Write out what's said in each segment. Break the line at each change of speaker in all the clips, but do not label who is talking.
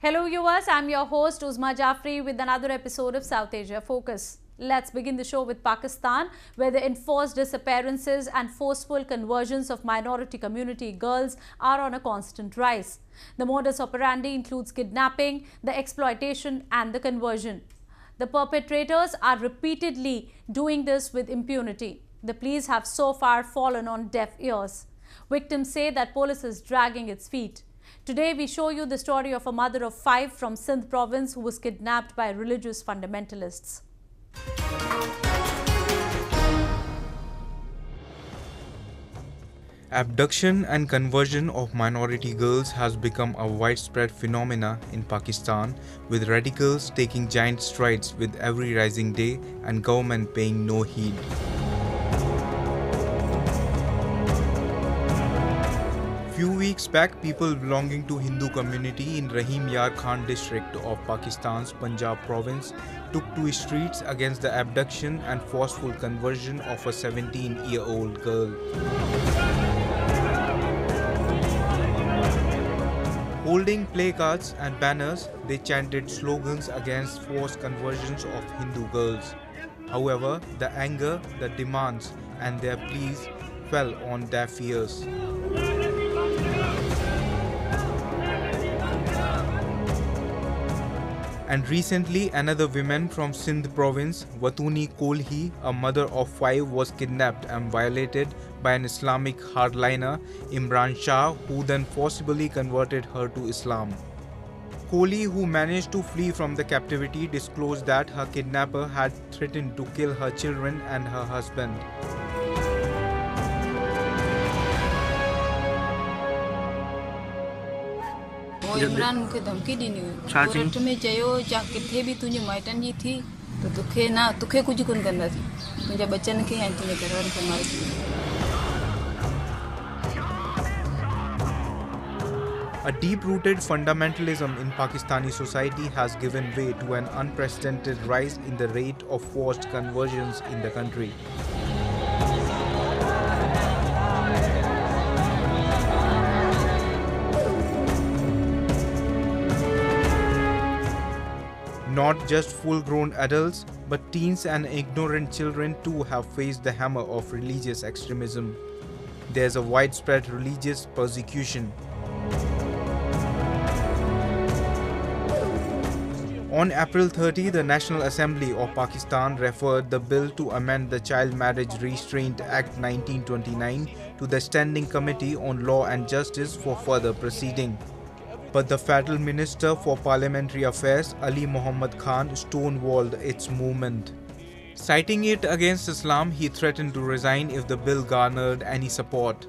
Hello viewers, I'm your host Uzma Jafri with another episode of South Asia Focus. Let's begin the show with Pakistan, where the enforced disappearances and forceful conversions of minority community girls are on a constant rise. The modus operandi includes kidnapping, the exploitation and the conversion. The perpetrators are repeatedly doing this with impunity. The pleas have so far fallen on deaf ears. Victims say that police is dragging its feet. Today we show you the story of a mother of 5 from Sindh province who was kidnapped by religious fundamentalists.
Abduction and conversion of minority girls has become a widespread phenomena in Pakistan, with radicals taking giant strides with every rising day and government paying no heed. Few weeks back, people belonging to Hindu community in Rahim Yar Khan district of Pakistan's Punjab province took to streets against the abduction and forceful conversion of a 17-year-old girl. Holding placards and banners, they chanted slogans against forced conversions of Hindu girls. However, the anger, the demands and their pleas fell on deaf ears. And recently, another woman from Sindh province, Watuni Kolhi, a mother of 5, was kidnapped and violated by an Islamic hardliner, Imran Shah, who then forcibly converted her to Islam. Kohli, who managed to flee from the captivity, disclosed that her kidnapper had threatened to kill her children and her husband.
Imran मुखे धमकी ॾिनी हुई court में चयो जा किथे बि तुंहिंजी माइटनि जी थी त तोखे कुझु कोन कंदासीं तुंहिंजे बच्चनि खे ऐं तुंहिंजे घरवारनि खे मारे छॾींदा।
A deep-rooted fundamentalism in Pakistani society has given way to an unprecedented rise in the rate of forced conversions in the country. Not just full-grown adults, but teens and ignorant children too have faced the hammer of religious extremism. There's a widespread religious persecution. On April 30, the National Assembly of Pakistan referred the bill to amend the Child Marriage Restraint Act 1929 to the Standing Committee on Law and Justice for further proceeding. But the Federal Minister for Parliamentary Affairs, Ali Muhammad Khan, stonewalled its movement. Citing it against Islam, he threatened to resign if the bill garnered any support.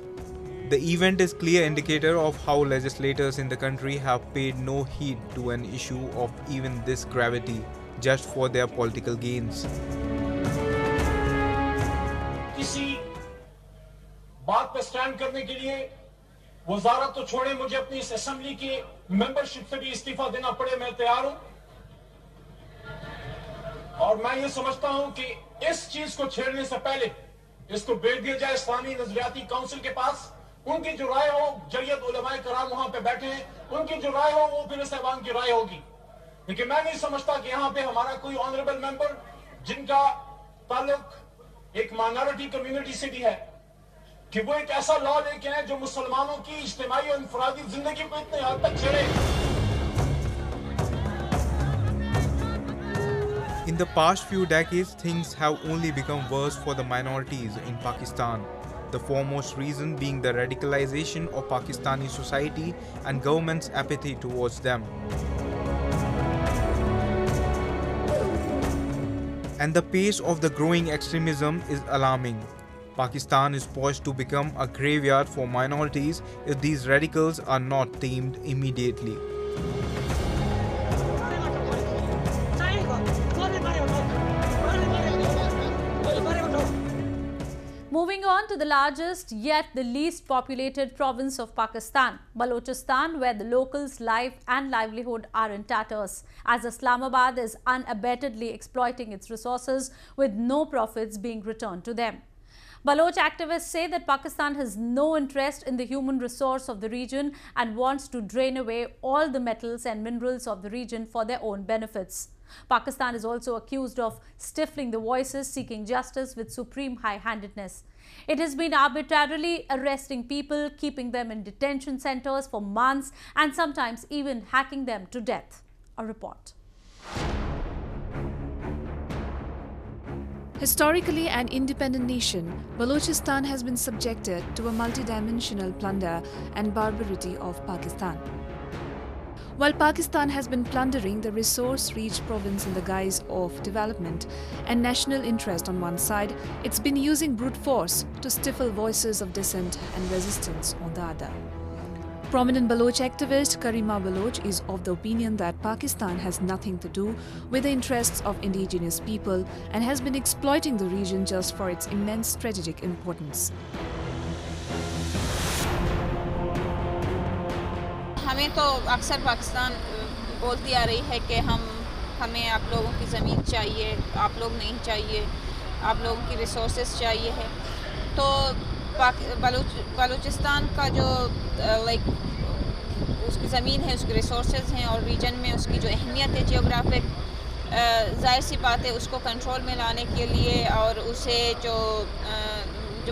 The event is a clear indicator of how legislators in the country have paid no heed to an issue of even this gravity, just for their political gains.
किसी बात पर stand करने के लिए वजारत तो छोड़े मुझे अपनी इस असेंबली की मेंबरशिप से भी इस्तीफा देना पड़े मैं तैयार हूं और मैं ये समझता हूं कि इस चीज को छेड़ने से पहले इसको भेज दिया जाए इस्लामी नजरियाती काउंसिल के पास उनकी जो राय हो जरियत उलमाए कराम वहां पे बैठे हैं उनकी जो राय हो वो फिर साहबान की राय होगी लेकिन मैं नहीं समझता कि यहां पे हमारा कोई ऑनरेबल मेंबर जिनका ताल्लुक एक माइनॉरिटी कम्युनिटी से भी है कि वो एक ऐसा लॉ लेके आए जो मुसलमानों की इज्तिमाई और इंफरादी जिंदगी को इतने हद तक छेड़े।
In the past few decades, things have only become worse for the minorities in Pakistan. The foremost reason being the radicalization of Pakistani society and government's apathy towards them. And the pace of the growing extremism is alarming. Pakistan is poised to become a graveyard for minorities if these radicals are not tamed immediately.
Moving on to the largest yet the least populated province of Pakistan, Balochistan, where the locals' life and livelihood are in tatters, as Islamabad is unabatedly exploiting its resources with no profits being returned to them. Baloch activists say that Pakistan has no interest in the human resource of the region and wants to drain away all the metals and minerals of the region for their own benefits. Pakistan is also accused of stifling the voices seeking justice with supreme high-handedness. It has been arbitrarily arresting people, keeping them in detention centers for months, and sometimes even hacking them to death. A report.
Historically an independent nation, Balochistan has been subjected to a multidimensional plunder and barbarity of Pakistan. While Pakistan has been plundering the resource-rich province in the guise of development and national interest on one side, it's been using brute force to stifle voices of dissent and resistance on the other. Prominent Baloch activist Karima Baloch is of the opinion that Pakistan has nothing to do with the interests of indigenous people and has been exploiting the region just for its immense strategic importance.
हमें तो अक्सर पाकिस्तान बोलती आ रही है कि हमें आप लोगों की ज़मीन चाहिए, आप लोग नहीं चाहिए, आप लोगों की रिसोर्सेज चाहिए है। तो बलूचिस्तान का जो उसकी ज़मीन है, उसकी रिसोर्सेज हैं और रीजन में उसकी जो अहमियत है जियोग्राफिक, ज़ाहिर सी बात है उसको कंट्रोल में लाने के लिए और उसे जो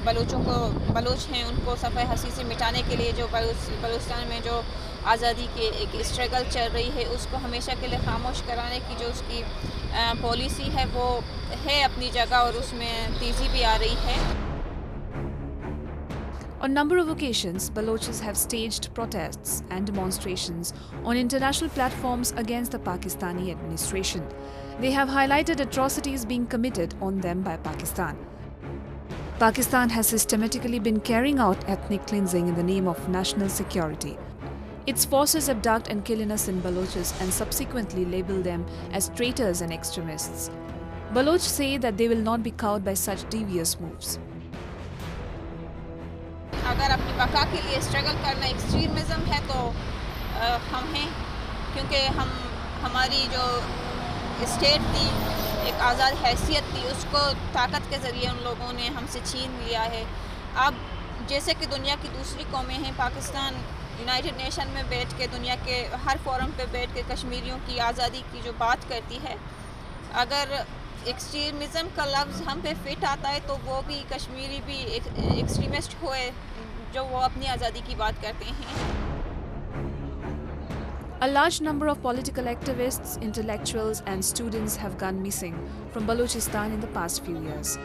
बलूच हैं उनको सफ़े हसी से मिटाने के लिए जो बलूचिस्तान में जो आज़ादी की एक स्ट्रगल चल रही है उसको हमेशा के लिए खामोश कराने की जो उसकी पॉलिसी है वो है अपनी जगह और उसमें तेज़ी भी आ रही है।
On a number of occasions, Balochis have staged protests and demonstrations on international platforms against the Pakistani administration. They have highlighted atrocities being committed on them by Pakistan. Pakistan has systematically been carrying out ethnic cleansing in the name of national security. Its forces abduct and kill innocent Balochis and subsequently label them as traitors and extremists. Baloch say that they will not be cowed by such devious moves.
अगर अपनी बका के लिए struggle करना extremism है तो हम हैं, क्योंकि हमारी जो स्टेट थी, एक आज़ाद हैसियत थी, उसको ताकत के ज़रिए उन लोगों ने हमसे छीन लिया है। अब जैसे कि दुनिया की दूसरी कौमें हैं, पाकिस्तान यूनाइटेड नेशन में बैठ के दुनिया के हर फोरम पे बैठ के कश्मीरियों की आज़ादी की जो बात करती है, अगर एक्सट्रीमिज़म का लफ्ज़ हम पे फिट आता है तो वो भी कश्मीरी भी एक्सट्रीमिस्ट हुए जो वो अपनी आज़ादी की बात करते हैं।
A large number of political activists, intellectuals and students have gone missing from Balochistan in the past few years.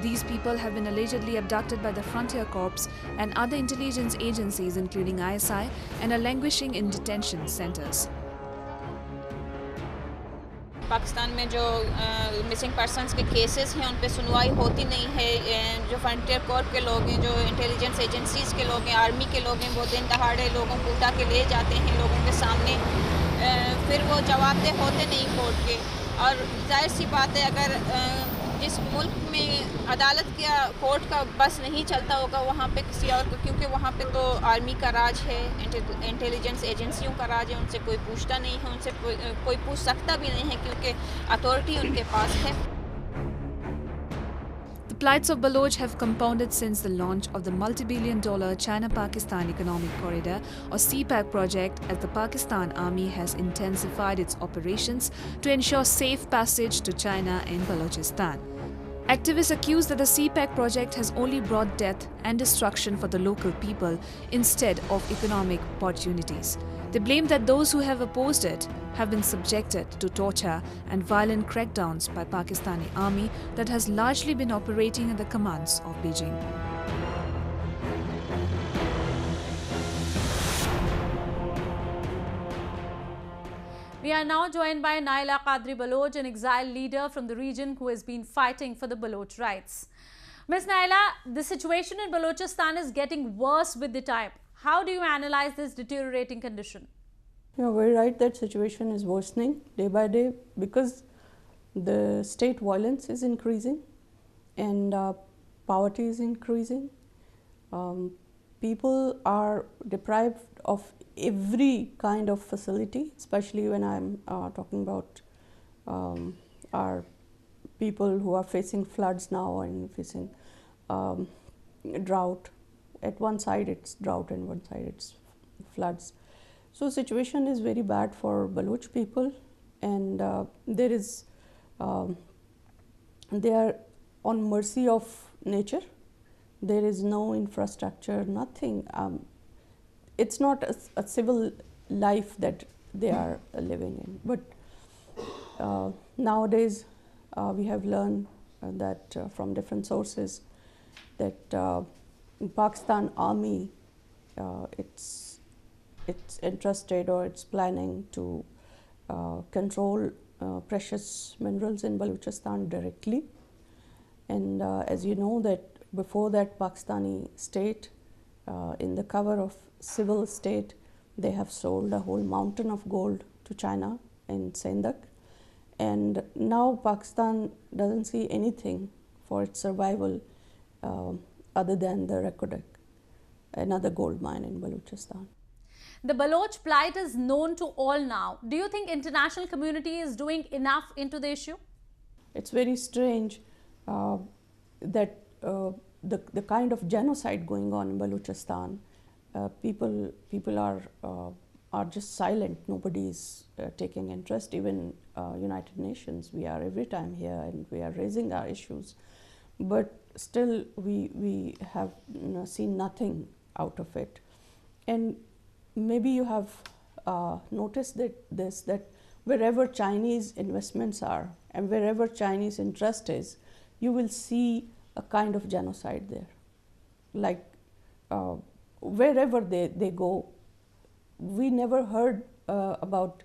These people have been allegedly abducted by the Frontier Corps and other intelligence agencies including ISI and are languishing in detention centers.
Pakistan में जो missing persons के cases हैं उन पे सुनवाई होती नहीं है। जो फ्रंटियर कोर्प के लोग हैं, जो इंटेलिजेंस एजेंसीज़ के लोग हैं, आर्मी के लोग हैं, वो दिन दहाड़े लोगों को उठा के ले जाते हैं लोगों के सामने, फिर वो जवाबदेह होते नहीं कोर्ट के। और जाहिर सी बात है अगर जिस मुल्क में अदालत या कोर्ट का बस नहीं चलता होगा वहाँ पे किसी और को, क्योंकि वहाँ पे तो आर्मी का राज है, इंटेलिजेंस एजेंसियों का राज है, उनसे कोई पूछता नहीं है, उनसे कोई पूछ सकता भी नहीं है क्योंकि अथॉरिटी उनके पास है।
The plights of Baloch have compounded since the launch of the multi-billion-dollar China-Pakistan Economic Corridor or CPEC project, as the Pakistan Army has intensified its operations to ensure safe passage to China in Balochistan. Activists accuse that the CPEC project has only brought death and destruction for the local people instead of economic opportunities. They blame that those who have opposed it have been subjected to torture and violent crackdowns by Pakistani army that has largely been operating at the commands of Beijing.
We are now joined by Naila Qadri Baloch, an exiled leader from the region who has been fighting for the Baloch rights. Ms. Naila, the situation in Balochistan is getting worse with the time. How do you analyze this deteriorating condition?
You're very right that situation is worsening day by day because the state violence is increasing and poverty is increasing. People are deprived of every kind of facility, especially when I'm talking about our people who are facing floods now and facing drought. At one side it's drought and one side it's floods. So situation is very bad for Baloch people, and they are on mercy of nature. There is no infrastructure, nothing. It's not a civil life that they are living in. But nowadays we have learned that from different sources that Pakistan Army it's interested or it's planning to control precious minerals in Balochistan directly. And as you know that before that Pakistani state, in the cover of civil state, they have sold a whole mountain of gold to China in Sendak. And now Pakistan doesn't see anything for its survival other than the Rekodak, another gold mine in Balochistan.
The Baloch plight is known to all now. Do you think international community is doing enough into the issue?
It's very strange that the kind of genocide going on in Balochistan, people are just silent. Nobody is taking interest. Even United Nations, we are every time here and we are raising our issues, but still we have seen nothing out of it. And maybe you have noticed that wherever Chinese investments are and wherever Chinese interest is, you will see a kind of genocide there. Like wherever they go, we never heard about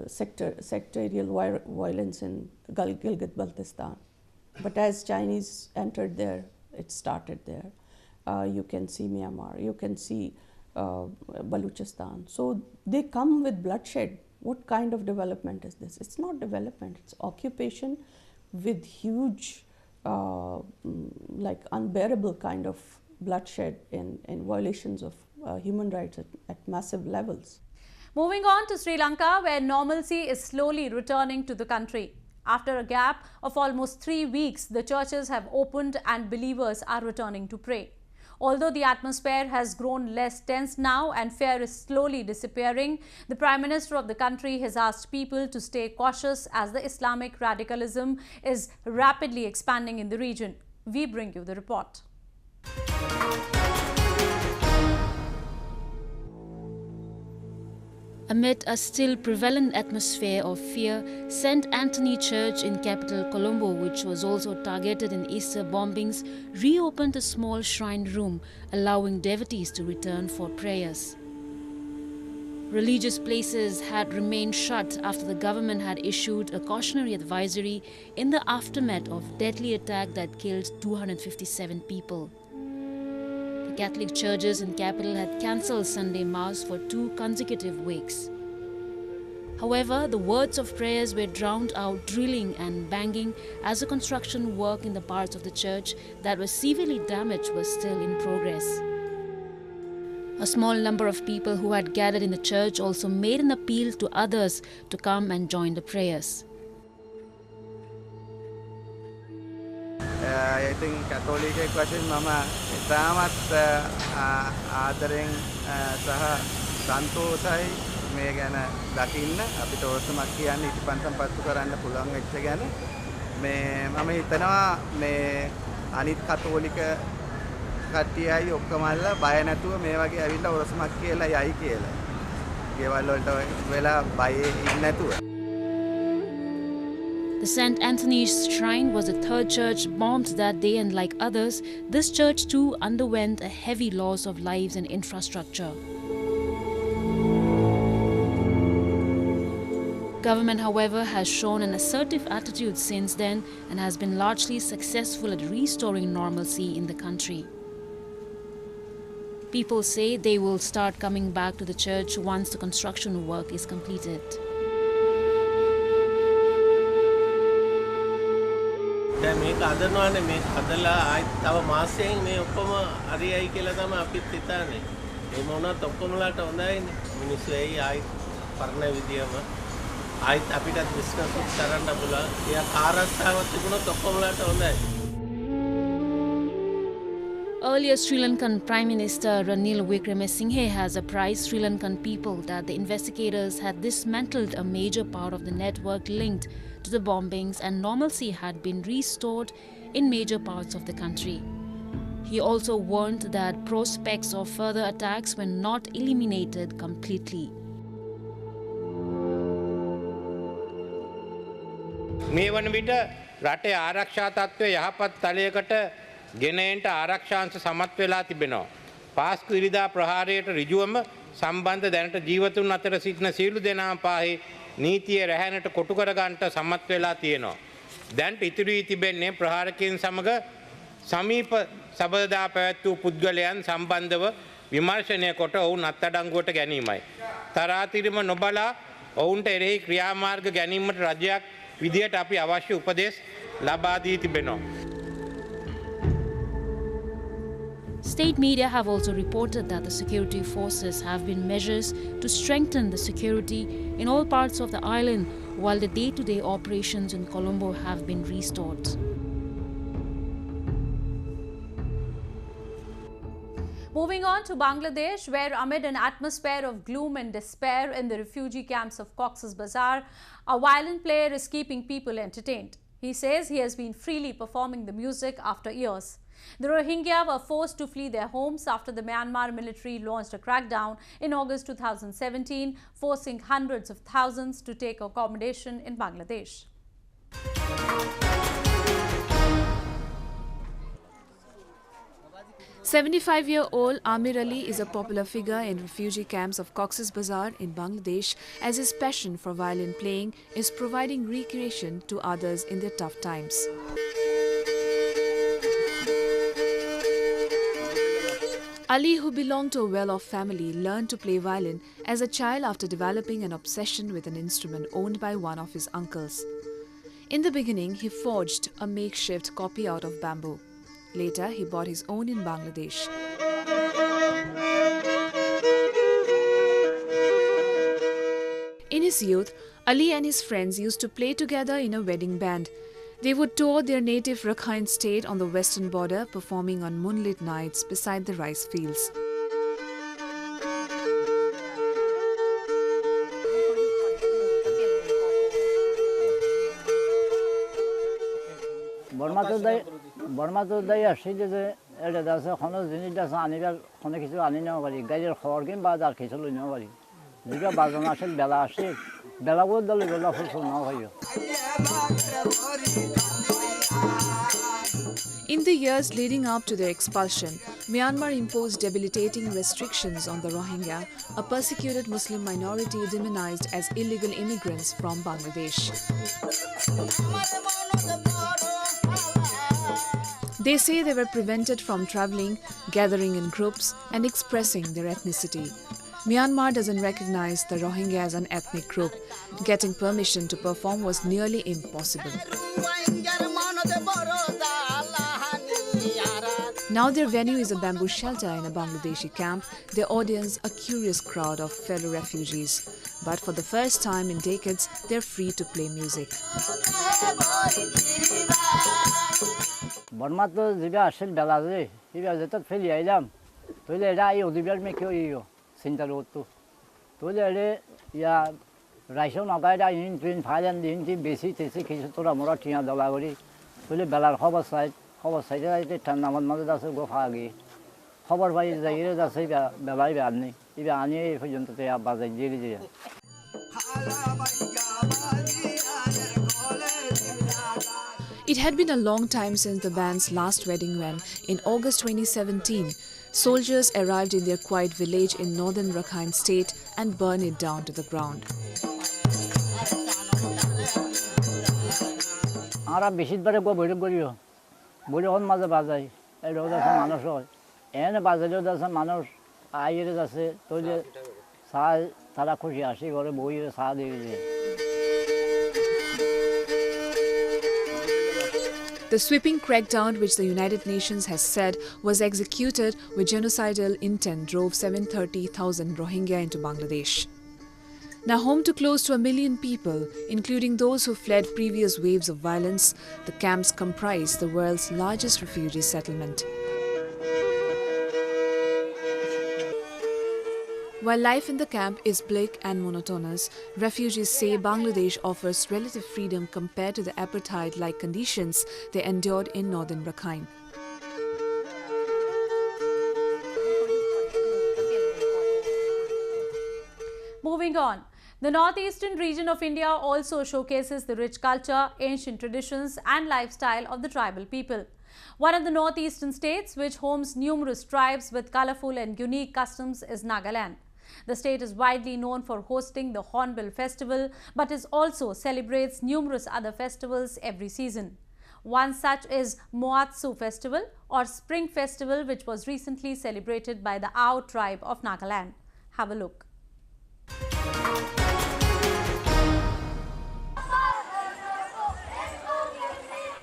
sectarial violence in Gilgit-Baltistan. But as Chinese entered there, it started there. You can see Myanmar, you can see Balochistan. So they come with bloodshed. What kind of development is this? It's not development, it's occupation with huge, like unbearable kind of bloodshed and violations of human rights at massive levels.
Moving on to Sri Lanka, where normalcy is slowly returning to the country. After a gap of almost 3 weeks, the churches have opened and believers are returning to pray. Although the atmosphere has grown less tense now and fear is slowly disappearing, the Prime Minister of the country has asked people to stay cautious as the Islamic radicalism is rapidly expanding in the region. We bring you the report.
Amid a still prevalent atmosphere of fear, St. Anthony Church in capital Colombo, which was also targeted in Easter bombings, reopened a small shrine room, allowing devotees to return for prayers. Religious places had remained shut after the government had issued a cautionary advisory in the aftermath of deadly attack that killed 257 people. Catholic churches in capital had cancelled Sunday Mass for 2 consecutive weeks. However, the words of prayers were drowned out drilling and banging as the construction work in the parts of the church that were severely damaged was still in progress. A small number of people who had gathered in the church also made an appeal to others to come and join the prayers.
ඉතින් කතෝලිකයෙක් වශයෙන් මම ඉතාමත් ආදරෙන් සහ සන්තෝෂයි මේ ගැන දකින්න අපිට ඕසමක් කියන්නේ ඉටිපන්සම් පත්තු කරන්න පුළුවන් වෙච්ච ගැන මේ මම හිතනවා මේ අනිත් කතෝලික කට්ටියයි ඔක්කොමල්ලා බය නැතුව මේ වගේ ඇවිල්ලා ඕසමක් කියලා යයි කියලා. ගෙවල් වලට වෙලා බයේ ඉන්නේ නැතුව.
The St. Anthony's Shrine was the third church bombed that day, and like others, this church too underwent a heavy loss of lives and infrastructure. Government, however, has shown an assertive attitude since then and has been largely successful at restoring normalcy in the country. People say they will start coming back to the church once the construction work is completed.
දැන් මේක අදනවානේ මේ අදලා ආයි තව මාසෙකින් මේ ඔක්කොම හරියයි කියලා තමයි අපිත් හිතන්නේ. ඒ මොනවත් ඔක්කොමලාට හොඳයිනේ. මිනිස්සු එයි ආයි පරණ විදියම ආයිත් අපිට බිස්නස් කරන්න පුළුවන්. එයා කාර්යස්සාවක් තිබුණොත් ඔක්කොමලාට හොඳයි.
Earlier, Sri Lankan Prime Minister Ranil Wickremesinghe has apprised Sri Lankan people that the investigators had dismantled a major part of the network linked to the bombings and normalcy had been restored in major parts of the country. He also warned that prospects of further attacks were not eliminated completely.
මේ වන විට රටේ ආරක්ෂා තත්ත්වය යහපත් තලයකට ගෙනෙන්නට ආරක්ෂාංශ සමත් වෙලා තිබෙනවා. පාස්කු ඉරිදා ප්‍රහාරයට ඍජුවම සම්බන්ධ දැනට ජීවතුන් අතර සිටින සියලු දෙනාම පාහේ නීතිය රැහැනට කොටු කර ගන්නට සමත් වෙලා තියෙනවා. දැන්ට ඉතිරි වී තිබෙන්නේ ප්‍රහාරකයන් සමග සමීප සබඳතා පැවැත් වූ පුද්ගලයන් සම්බන්ධව විමර්ශනය කොට ඔවුන් අත්අඩංගුවට ගැනීමයි. තරාතිරම නොබලා ඔවුන්ට එරෙහි ක්‍රියාමාර්ග ගැනීමට රජයක් විදියට අපි අවශ්‍ය උපදෙස් ලබා දී තිබෙනවා.
State media have also reported that the security forces have been measures to strengthen the security in all parts of the island, while the day-to-day operations in Colombo have been restored.
Moving on to Bangladesh, where amid an atmosphere of gloom and despair in the refugee camps of Cox's Bazar, a violin-player is keeping people entertained. He says he has been freely performing the music after years. The Rohingya were forced to flee their homes after the Myanmar military launched a crackdown in August 2017, forcing hundreds of thousands to take accommodation in Bangladesh.
"75-year-old Amir Ali is a popular figure in refugee camps of Cox's Bazar in Bangladesh, as his passion for violin playing is providing recreation to others in their tough times. Ali, who belonged to a well-off family, learned to play violin as a child after developing an obsession with an instrument owned by one of his uncles. In the beginning, he forged a makeshift copy out of bamboo. Later, he bought his own in Bangladesh. In his youth, Ali and his friends used to play together in a wedding band. They would tour their native Rakhine state on the western border, performing on moonlit nights beside the rice fields.
বর্মাতোদাই আসছে যে এটা দাসে কোনো জিনিস দাসে আনিবার কোনো কিছু আনি নেওয়া পারি গাড়ির খবর কিন বা আর কিছু লই নেওয়া পারি যেটা বাজন আসে বেলা আসে বেলা করে দলে বেলা ফুল নেওয়া হয়।
In the years leading up to their expulsion, Myanmar imposed debilitating restrictions on the Rohingya, a persecuted Muslim minority demonized as illegal immigrants from Bangladesh. They say they were prevented from traveling, gathering in groups, and expressing their ethnicity. Myanmar doesn't recognize the Rohingya as an ethnic group. Getting permission to perform was nearly impossible. Now their venue is a bamboo shelter in a Bangladeshi camp, their audience a curious crowd of fellow refugees. But for the first time in decades, they're free to play music.
বর্মাতো যেটা আসেল বেলা যে এবার যেটা ফেলি আইলাম তাহলে এটা এই অধিবার মেকে ইয়ো চিন্তা করতো তাহলে এটা ইয়া রাইসও নগাইটা ইন টুইন ফাইলেন দিন বেশি তেসি কিছু তোরা মোরা টিয়া দলা করি তাহলে বেলার খবর সাইডে যাইতে ঠান্ডা মাঝে যাচ্ছে গোফা আগে খবর পাই যাই যাচ্ছে বেলায় বেড় নেই এবার আনি এই পর্যন্ত বাজাই দিয়ে দিয়ে।
It had been a long time since the band's last wedding when, in August 2017, soldiers arrived in their quiet village in northern Rakhine state and burned it down to the ground.
আমরা বেশিরভাগ বৈঠক করিও বৈঠকের মাঝে বাজাই এটাও যাচ্ছে মানুষ হয় এনে বাজারেও যাচ্ছে মানুষ আইয়ের যাচ্ছে তৈরি চা তারা খুশি আসি ঘরে বইয়ের চা দিয়ে যায়।
The sweeping crackdown, which the United Nations has said was executed with genocidal intent, drove 730,000 Rohingya into Bangladesh. Now home to close to 1 million people, including those who fled previous waves of violence, the camps comprise the world's largest refugee settlement. While life in the camp is bleak and monotonous, refugees say Bangladesh offers relative freedom compared to the apartheid-like conditions they endured in northern Rakhine.
Moving on, the northeastern region of India also showcases the rich culture, ancient traditions and lifestyle of the tribal people. One of the northeastern states which homes numerous tribes with colorful and unique customs is Nagaland. The state is widely known for hosting the Hornbill Festival, but it also celebrates numerous other festivals every season. One such is Moatsu Festival or Spring Festival, which was recently celebrated by the Ao tribe of Nagaland. Have a look.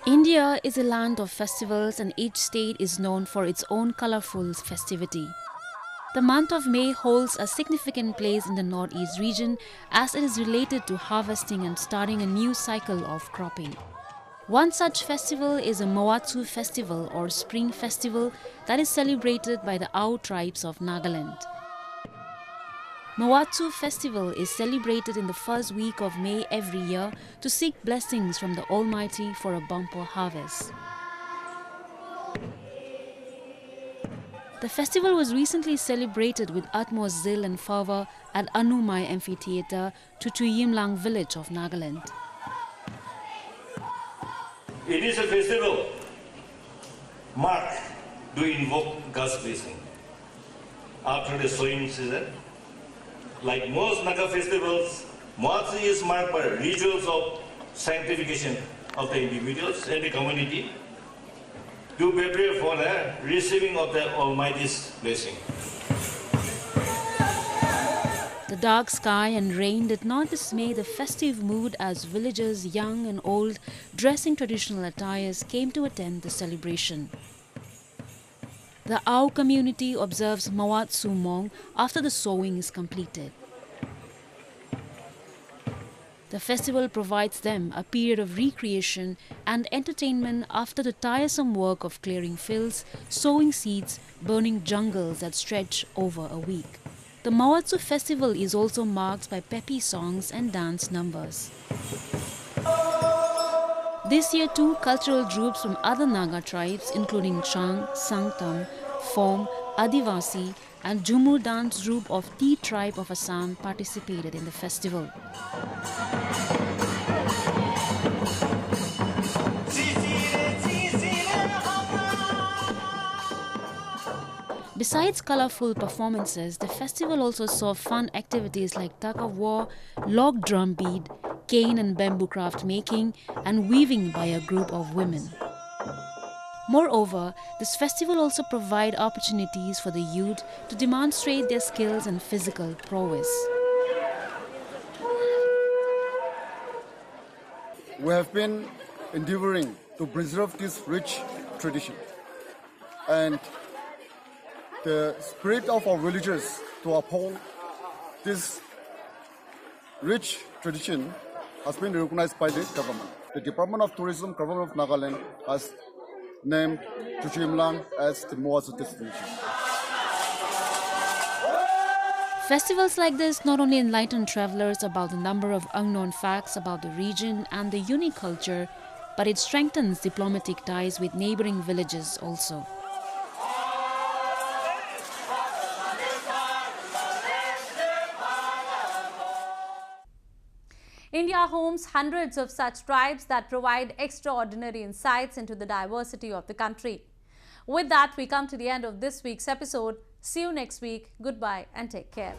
India is a land of festivals and each state is known for its own colorful festivity. The month of May holds a significant place in the northeast region as it is related to harvesting and starting a new cycle of cropping. One such festival is a Moatsu festival or spring festival that is celebrated by the Ao tribes of Nagaland. Moatsu festival is celebrated in the first week of May every year to seek blessings from the Almighty for a bumper harvest. The festival was recently celebrated with utmost zeal and fervour at Anumai Amphitheatre, Tuyimlang village of Nagaland.
It is a festival marked to invoke God's blessing after the sowing season. Like most Naga festivals, Moatsu is marked by rituals of sanctification of the individuals and the community to prepare for the receiving of the Almighty's blessing.
The dark sky and rain did not dismay the festive mood as villagers young and old dressing traditional attires came to attend the celebration. The Ao community observes Moatsu Mong after the sowing is completed. The festival provides them a period of recreation and entertainment after the tiresome work of clearing fields, sowing seeds, burning jungles that stretch over a week. The Moatsu festival is also marked by peppy songs and dance numbers. This year too, cultural groups from other Naga tribes including Chang, Sangtam, Phom, Adivasi and Jhumur dance group of T tribe of Assam participated in the festival. Besides colourful performances, the festival also saw fun activities like tug of war, log drum beat, cane and bamboo craft making and weaving by a group of women. Moreover, this festival also provides opportunities for the youth to demonstrate their skills and physical prowess.
We have been endeavoring to preserve this rich tradition and the spirit of our villagers to uphold this rich tradition has been recognized by the government. The Department of Tourism, Government of Nagaland has named Tuyimlang as the Moatsu destination.
Festivals like this not only enlighten travelers about the number of unknown facts about the region and the unique culture, but it strengthens diplomatic ties with neighboring villages also.
India homes hundreds of such tribes that provide extraordinary insights into the diversity of the country. With that, we come to the end of this week's episode. See you next week. Goodbye and take care.